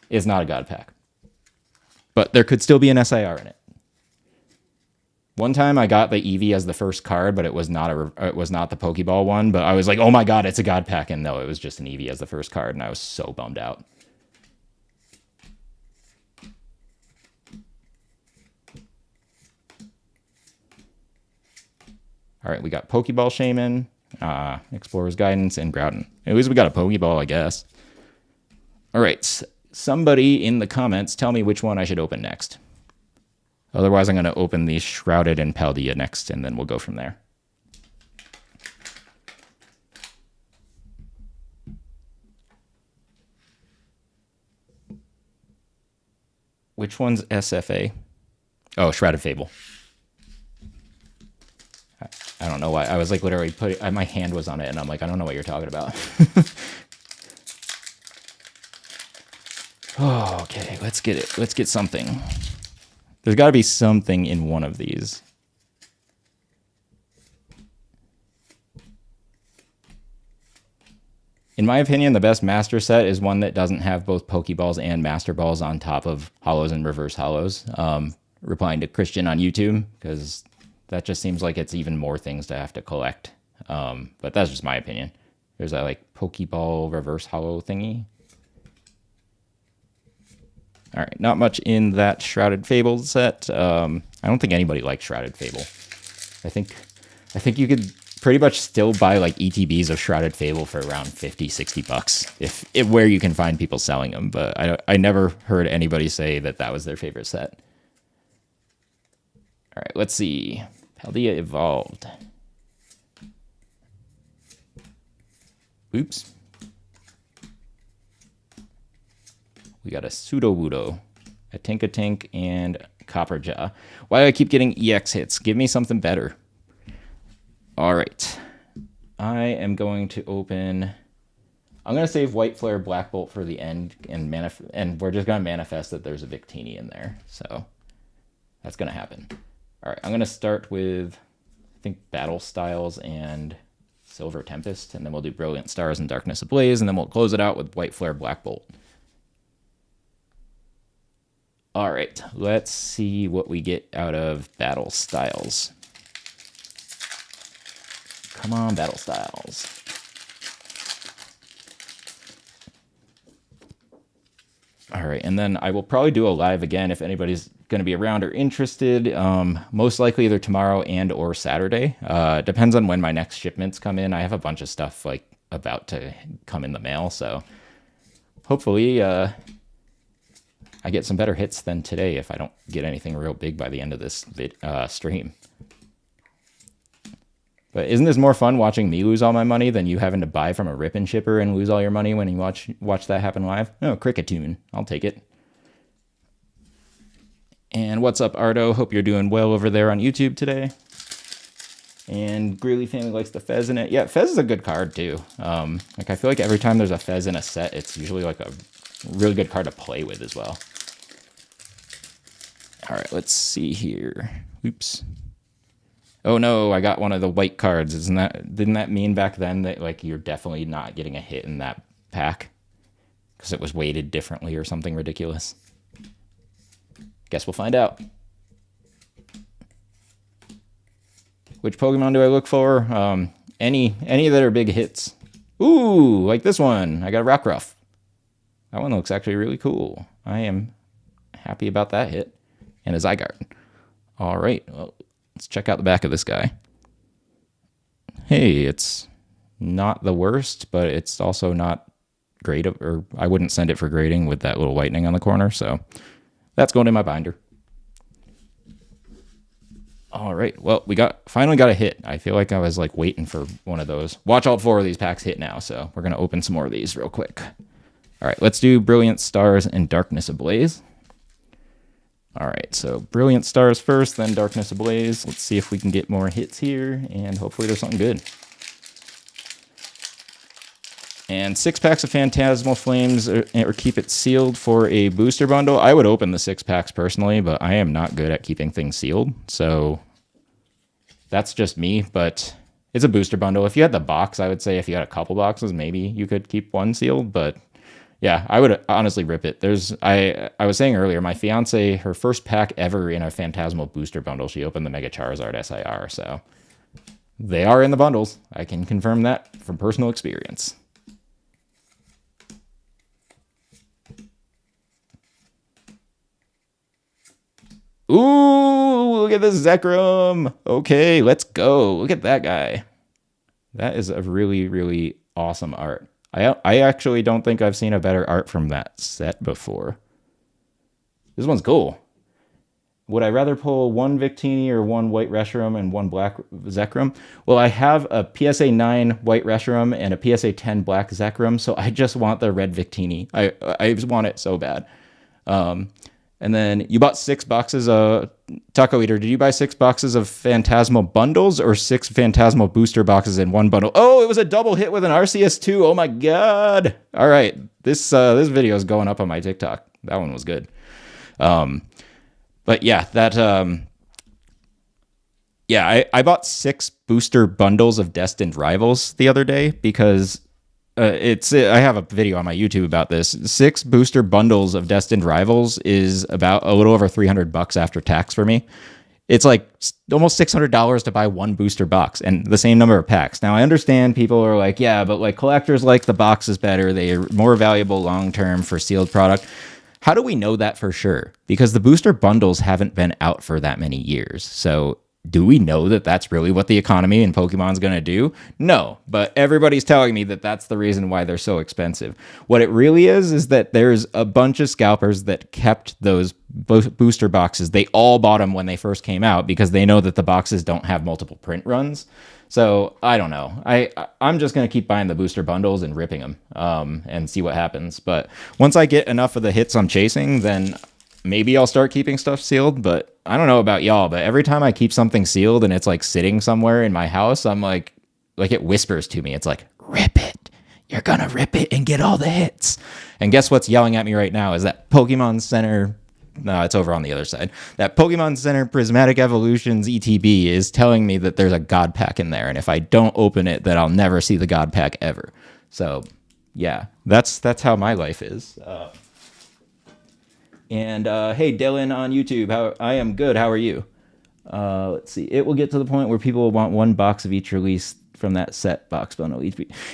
It's not a God Pack. But there could still be an SIR in it. One time I got the Eevee as the first card, but it was not the Pokeball one. But I was like, oh my god, it's a God Pack, and no, it was just an Eevee as the first card, and I was so bummed out. All right, we got Pokeball Shaman, Explorer's Guidance, and Groudon. At least we got a Pokeball, I guess. All right, somebody in the comments tell me which one I should open next. Otherwise, I'm going to open the Shrouded and Paldea next, and then we'll go from there. Which one's SFA? Oh, Shrouded Fable. I don't know why. I was like literally my hand was on it, and I'm like, I don't know what you're talking about. Oh, okay, let's get it. Let's get something. There's got to be something in one of these. In my opinion, the best Master set is one that doesn't have both Pokeballs and Master Balls on top of Hollows and Reverse Hollows. Replying to Christian on YouTube, because that just seems like it's even more things to have to collect. But that's just my opinion. There's that like Pokeball Reverse Hollow thingy. All right, not much in that Shrouded Fable set. I don't think anybody likes Shrouded Fable. I think you could pretty much still buy like ETBs of Shrouded Fable for around 50, 60 bucks if where you can find people selling them. But I never heard anybody say that that was their favorite set. All right, let's see. Paldea Evolved. Oops. We got a Sudowoodo, a Tinkatink, and Copperjaw. Why do I keep getting EX hits? Give me something better. All right. I am going to open... I'm going to save White Flare, Black Bolt for the end, and we're just going to manifest that there's a Victini in there. So that's going to happen. All right, I'm going to start with, I think, Battle Styles and Silver Tempest, and then we'll do Brilliant Stars and Darkness Ablaze, and then we'll close it out with White Flare, Black Bolt. All right, let's see what we get out of Battle Styles. Come on, Battle Styles. All right, and then I will probably do a live again if anybody's going to be around or interested. Most likely either tomorrow and or Saturday. Depends on when my next shipments come in. I have a bunch of stuff like about to come in the mail, so hopefully I get some better hits than today if I don't get anything real big by the end of this stream. But isn't this more fun watching me lose all my money than you having to buy from a rip and shipper and lose all your money when you watch that happen live? Oh, Cricketune. I'll take it. And what's up, Ardo? Hope you're doing well over there on YouTube today. And Greeley family likes the Fez in it. Yeah, Fez is a good card too. Like I feel like every time there's a Fez in a set, it's usually like a really good card to play with as well. All right, let's see here. Oops. Oh no, I got one of the white cards. Didn't that mean back then that like you're definitely not getting a hit in that pack? Because it was weighted differently or something ridiculous. Guess we'll find out. Which Pokemon do I look for? Any that are big hits. Ooh, like this one. I got a Rockruff. That one looks actually really cool. I am happy about that hit. And a Zygarde. All right, well, let's check out the back of this guy. Hey, it's not the worst, but it's also not great, or I wouldn't send it for grading with that little lightning on the corner, so that's going in my binder. All right, well, we finally got a hit. I feel like I was like waiting for one of those. Watch all 4 of these packs hit now, so we're going to open some more of these real quick. All right, let's do Brilliant Stars and Darkness Ablaze. All right, so Brilliant Stars first, then Darkness Ablaze. Let's see if we can get more hits here, and hopefully there's something good. And 6 packs of Phantasmal Flames, or keep it sealed for a booster bundle. I would open the 6 packs personally, but I am not good at keeping things sealed. So that's just me, but it's a booster bundle. If you had the box, I would say if you had a couple boxes, maybe you could keep one sealed, but yeah, I would honestly rip it. I was saying earlier, my fiance, her first pack ever in a Phantasmal booster bundle, she opened the Mega Charizard SIR, so they are in the bundles. I can confirm that from personal experience. Ooh, look at this Zekrom. Okay, let's go. Look at that guy. That is a really, really awesome art. I actually don't think I've seen a better art from that set before. This one's cool. Would I rather pull 1 Victini or 1 White Reshiram and 1 Black Zekrom? Well, I have a PSA 9 White Reshiram and a PSA 10 Black Zekrom, so I just want the red Victini. I just want it so bad. And then you bought 6 boxes of Taco Eater. Did you buy 6 boxes of Phantasmal bundles or 6 Phantasmal booster boxes in one bundle? Oh, it was a double hit with an RCS2. Oh my god! All right, this video is going up on my TikTok. That one was good. But yeah, I bought 6 booster bundles of Destined Rivals the other day because. I have a video on my YouTube about this. 6 booster bundles of Destined Rivals is about a little over $300 after tax for me. It's like almost $600 to buy 1 booster box and the same number of packs. Now I understand people are like, yeah, but like collectors like the boxes better. They are more valuable long-term for sealed product. How do we know that for sure? Because the booster bundles haven't been out for that many years. So do we know that that's really what the economy in Pokemon's going to do? No, but everybody's telling me that that's the reason why they're so expensive. What it really is that there's a bunch of scalpers that kept those booster boxes. They all bought them when they first came out because they know that the boxes don't have multiple print runs. So I don't know. I'm just going to keep buying the booster bundles and ripping them and see what happens. But once I get enough of the hits I'm chasing, then maybe I'll start keeping stuff sealed, but I don't know about y'all, but every time I keep something sealed and it's like sitting somewhere in my house, I'm like it whispers to me. It's like, rip it. You're gonna rip it and get all the hits. And guess what's yelling at me right now is that Pokemon Center. No, it's over on the other side. That Pokemon Center Prismatic Evolutions ETB is telling me that there's a God Pack in there. And if I don't open it, then I'll never see the God Pack ever. So yeah, that's how my life is. And hey, Dylan on YouTube, I am good. How are you? Let's see. It will get to the point where people will want 1 box of each release from that set box bundle.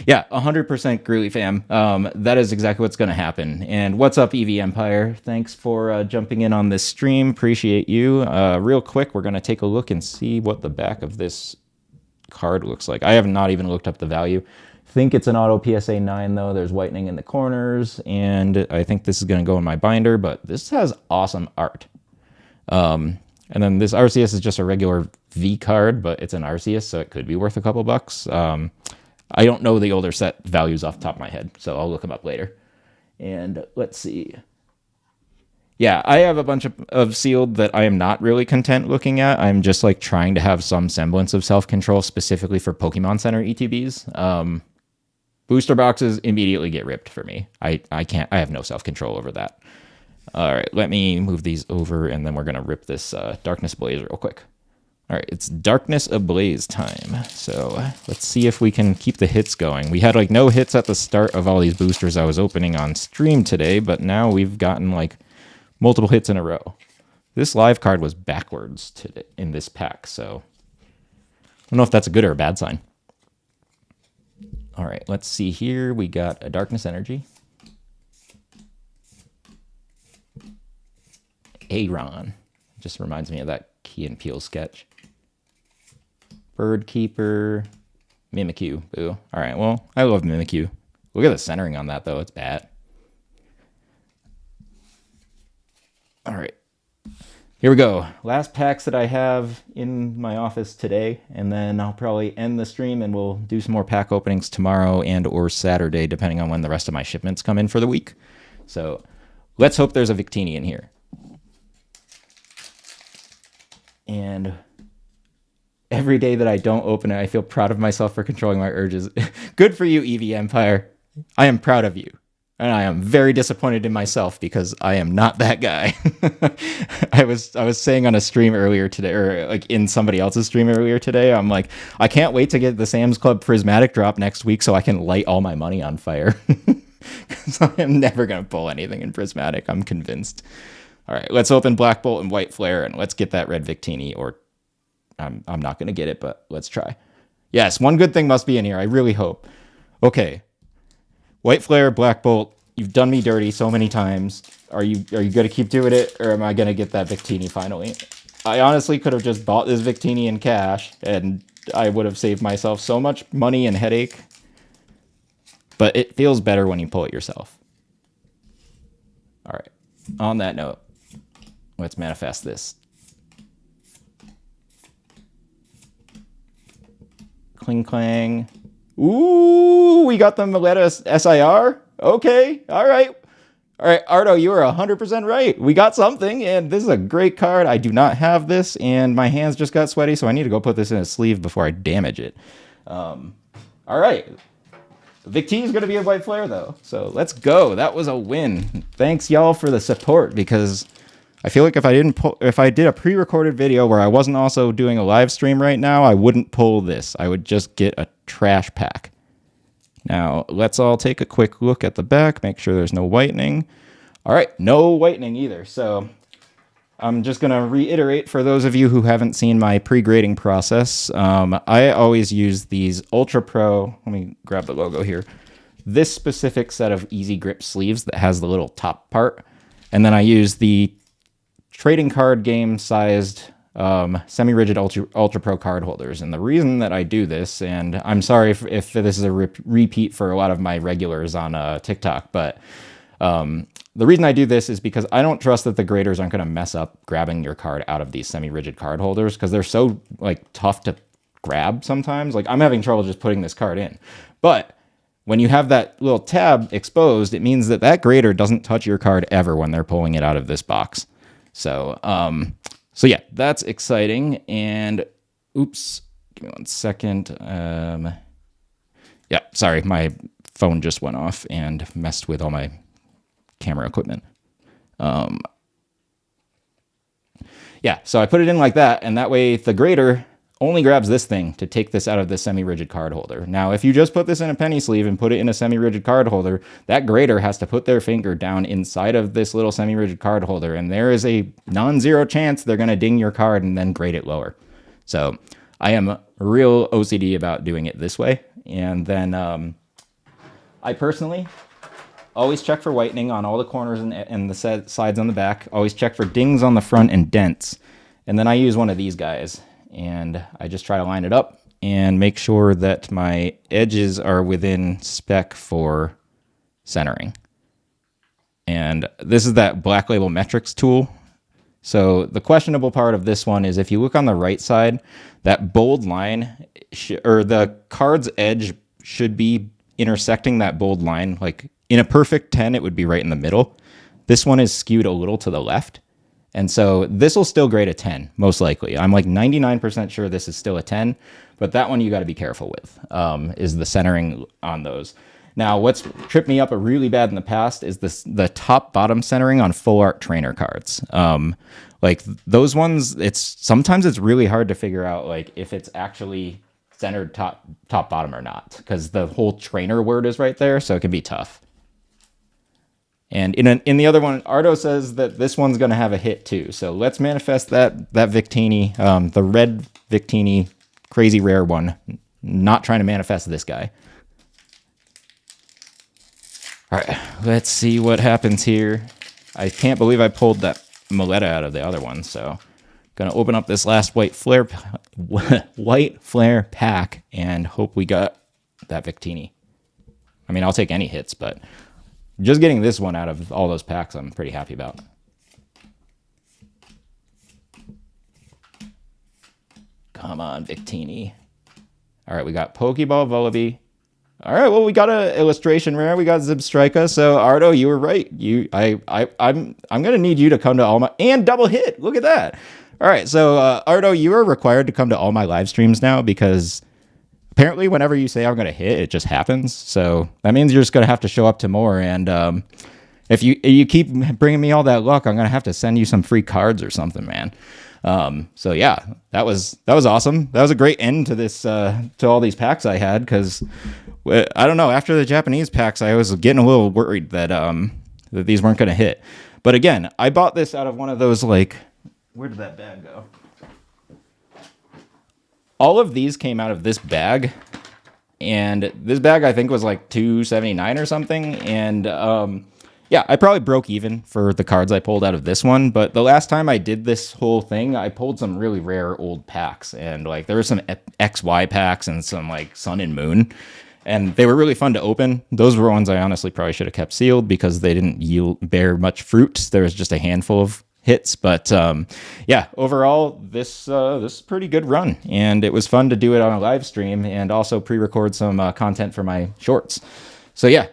Yeah, 100% Greeley fam. That is exactly what's going to happen. And what's up, EV Empire? Thanks for jumping in on this stream. Appreciate you. Real quick, we're going to take a look and see what the back of this card looks like. I have not even looked up the value. Think it's an auto PSA 9 though. There's whitening in the corners, and I think this is going to go in my binder, but this has awesome art. And then this RCS is just a regular V card, but it's an RCS, so it could be worth a couple bucks. I don't know the older set values off the top of my head, so I'll look them up later. And let's see. Yeah, I have a bunch of sealed that I am not really content looking at. I'm just like trying to have some semblance of self-control specifically for Pokemon Center ETBs. Booster boxes immediately get ripped for me. I have no self-control over that. All right, let me move these over, and then we're going to rip this Darkness Blaze real quick. All right, it's Darkness Ablaze time. So let's see if we can keep the hits going. We had like no hits at the start of all these boosters I was opening on stream today, but now we've gotten like multiple hits in a row. This live card was backwards today in this pack, so I don't know if that's a good or a bad sign. All right, let's see here. We got a Darkness Energy. Aaron. Just reminds me of that Key and Peele sketch. Bird Keeper. Mimikyu. Boo. All right, well, I love Mimikyu. Look at the centering on that, though. It's bad. All right. Here we go. Last packs that I have in my office today, and then I'll probably end the stream and we'll do some more pack openings tomorrow and or Saturday, depending on when the rest of my shipments come in for the week. So let's hope there's a Victini in here. And every day that I don't open it, I feel proud of myself for controlling my urges. Good for you, EV Empire. I am proud of you. And I am very disappointed in myself because I am not that guy. I was saying on a stream earlier today, or like in somebody else's stream earlier today, I'm like, I can't wait to get the Sam's Club Prismatic drop next week so I can light all my money on fire. Because I am never going to pull anything in Prismatic, I'm convinced. All right, let's open Black Bolt and White Flare, and let's get that red Victini, or I'm not going to get it, but let's try. Yes, one good thing must be in here. I really hope. Okay. White Flare, Black Bolt. You've done me dirty so many times. Are you going to keep doing it, or am I going to get that Victini finally? I honestly could have just bought this Victini in cash, and I would have saved myself so much money and headache. But it feels better when you pull it yourself. All right. On that note, let's manifest this. Cling Clang. Ooh, we got the Metta SIR. Okay, all right. All right, Ardo, you are 100% right. We got something, and this is a great card. I do not have this, and my hands just got sweaty, so I need to go put this in a sleeve before I damage it. All right. Victini is going to be a White Flare, though, so let's go. That was a win. Thanks, y'all, for the support, because I feel like if I did a pre-recorded video where I wasn't also doing a live stream right now, I wouldn't pull this. I would just get a trash pack. Now, let's all take a quick look at the back, make sure there's no whitening. All right, no whitening either. So I'm just going to reiterate for those of you who haven't seen my pre-grading process. I always use these Ultra Pro. Let me grab the logo here. This specific set of Easy Grip sleeves that has the little top part. And then I use the trading card game sized semi-rigid Ultra Pro card holders. And the reason that I do this, and I'm sorry if this is a repeat for a lot of my regulars on TikTok, but the reason I do this is because I don't trust that the graders aren't going to mess up grabbing your card out of these semi-rigid card holders, because they're so like tough to grab sometimes. Like, I'm having trouble just putting this card in. But when you have that little tab exposed, it means that that grader doesn't touch your card ever when they're pulling it out of this box. So, so yeah, that's exciting. And oops, give me 1 second. Yeah, sorry, my phone just went off and messed with all my camera equipment. Yeah, so I put it in like that, and that way the grader only grabs this thing to take this out of the semi-rigid card holder. Now, if you just put this in a penny sleeve and put it in a semi-rigid card holder, that grader has to put their finger down inside of this little semi-rigid card holder, and there is a non-zero chance they're going to ding your card and then grade it lower. So I am real OCD about doing it this way. And then I personally always check for whitening on all the corners and the sides on the back. Always check for dings on the front and dents. And then I use one of these guys, and I just try to line it up and make sure that my edges are within spec for centering. And this is that Black Label Metrics tool. So the questionable part of this one is if you look on the right side, that bold line, or the card's edge should be intersecting that bold line. Like in a perfect 10, it would be right in the middle. This one is skewed a little to the left. And so this will still grade a 10, most likely. I'm like 99% sure this is still a 10, but that one you got to be careful with, is the centering on those. Now, what's tripped me up really bad in the past is the top bottom centering on full art trainer cards. Like those ones, sometimes it's really hard to figure out like if it's actually centered top bottom or not, because the whole trainer word is right there, so it can be tough. And in the other one, Ardo says that this one's going to have a hit too. So let's manifest that Victini, the red Victini, crazy rare one. Not trying to manifest this guy. All right, let's see what happens here. I can't believe I pulled that Metta out of the other one, so gonna open up this last white flare pack and hope we got that Victini. I mean, I'll take any hits, but just getting this one out of all those packs, I'm pretty happy about. Come on, Victini. All right, we got Pokeball Vullaby. All right, well, we got an illustration rare. We got Zebstrika. So Ardo, you were right. I'm gonna need you to come to all my and double hit. Look at that. All right, so Ardo, you are required to come to all my live streams now because apparently whenever you say I'm gonna hit, it just happens. So that means you're just gonna have to show up to more. And if you keep bringing me all that luck, I'm gonna have to send you some free cards or something, man. So yeah, that was awesome. That was a great end to this to all these packs I had, because I don't know, after the Japanese packs I was getting a little worried that that these weren't going to hit. But again, I bought this out of one of those, like, where did that bag go? All of these came out of this bag, and this bag I think was like $279 or something, and yeah, I probably broke even for the cards I pulled out of this one, but the last time I did this whole thing, I pulled some really rare old packs, and like there were some XY packs and some like Sun and Moon, and they were really fun to open. Those were ones I honestly probably should have kept sealed because they didn't bear much fruit. There was just a handful of hits, but yeah, overall this is a pretty good run, and it was fun to do it on a live stream and also pre-record some content for my shorts. So yeah.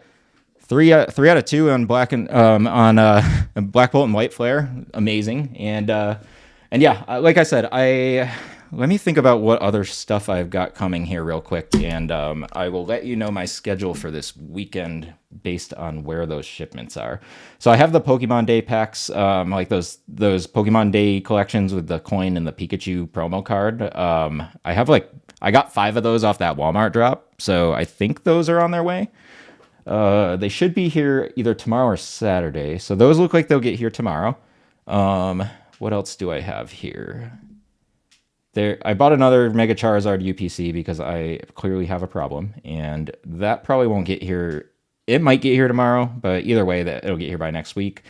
3 out of 2 on Black and Black Bolt and White Flare, amazing. And yeah, like I said, let me think about what other stuff I've got coming here real quick, and I will let you know my schedule for this weekend based on where those shipments are. So I have the Pokemon Day packs, like those Pokemon Day collections with the coin and the Pikachu promo card. I got 5 of those off that Walmart drop, so I think those are on their way. They should be here either tomorrow or Saturday. So those look like they'll get here tomorrow. What else do I have here? I bought another Mega Charizard UPC because I clearly have a problem, and that probably won't get here. It might get here tomorrow, but either way, it'll get here by next week.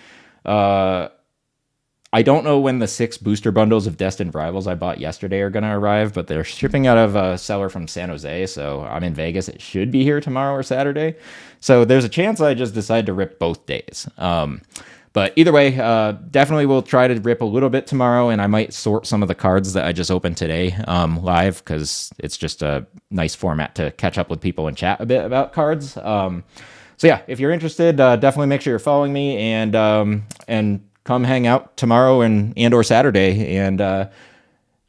I don't know when the 6 booster bundles of Destined Rivals I bought yesterday are going to arrive, but they're shipping out of a seller from San Jose, so I'm in Vegas. It should be here tomorrow or Saturday. So there's a chance I just decide to rip both days. But either way, definitely will try to rip a little bit tomorrow, and I might sort some of the cards that I just opened today live, because it's just a nice format to catch up with people and chat a bit about cards. So yeah, if you're interested, definitely make sure you're following me, and come hang out tomorrow and or Saturday.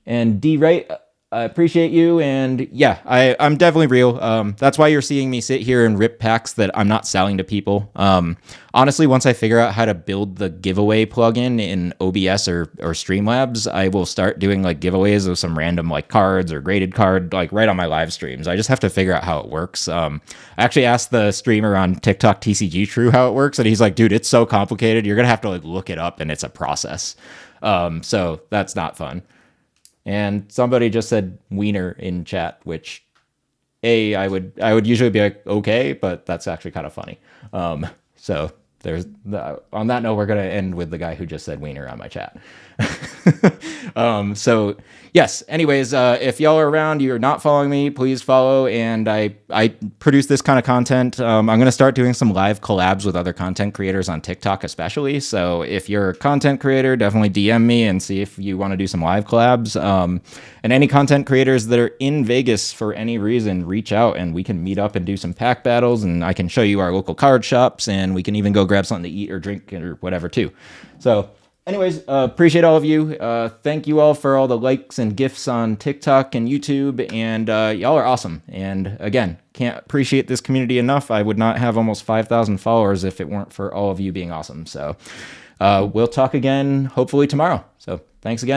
And D-Right, I appreciate you. And yeah, I'm definitely real. That's why you're seeing me sit here and rip packs that I'm not selling to people. Honestly, once I figure out how to build the giveaway plugin in OBS or Streamlabs, I will start doing like giveaways of some random like cards or graded card, like right on my live streams. I just have to figure out how it works. I actually asked the streamer on TikTok, TCG True, how it works, and he's like, dude, it's so complicated. You're going to have to like look it up, and it's a process. So that's not fun. And somebody just said wiener in chat, which I would usually be like, okay, but that's actually kind of funny. So there's on that note, we're going to end with the guy who just said wiener on my chat. So yes, anyways, if y'all are around, you're not following me, please follow. And I produce this kind of content. I'm going to start doing some live collabs with other content creators on TikTok, especially. So if you're a content creator, definitely DM me and see if you want to do some live collabs. And any content creators that are in Vegas for any reason, reach out and we can meet up and do some pack battles, and I can show you our local card shops, and we can even go grab something to eat or drink or whatever too. So Anyways, appreciate all of you. Thank you all for all the likes and gifts on TikTok and YouTube, and y'all are awesome. And again, can't appreciate this community enough. I would not have almost 5,000 followers if it weren't for all of you being awesome. So we'll talk again hopefully tomorrow. So thanks again.